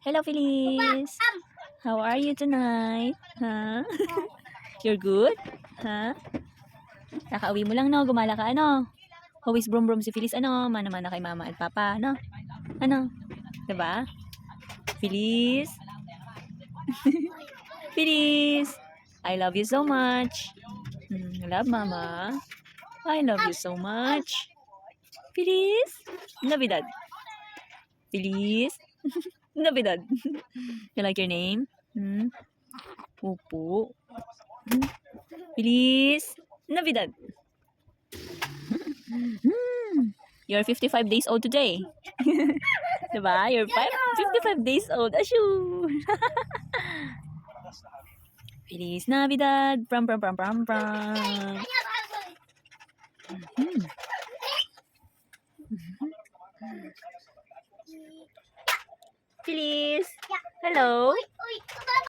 Hello, Feliz. How are you tonight? Huh? You're good? Huh? Kakauwi mo lang, no? Gumala ka, ano? Huwis brum brum si Feliz, ano? Mana-mana kay mama at papa, no? Ano? Diba? Feliz? Feliz! I love you so much. Love, mama. I love you so much. Feliz? Navidad. Feliz? Navidad. You like your name? Opo. Feliz Navidad. You're 55 days old today. Diba? You're 55 days old. Ashoo! Feliz Navidad. Pram pram pram pram pram. Feliz. Hello.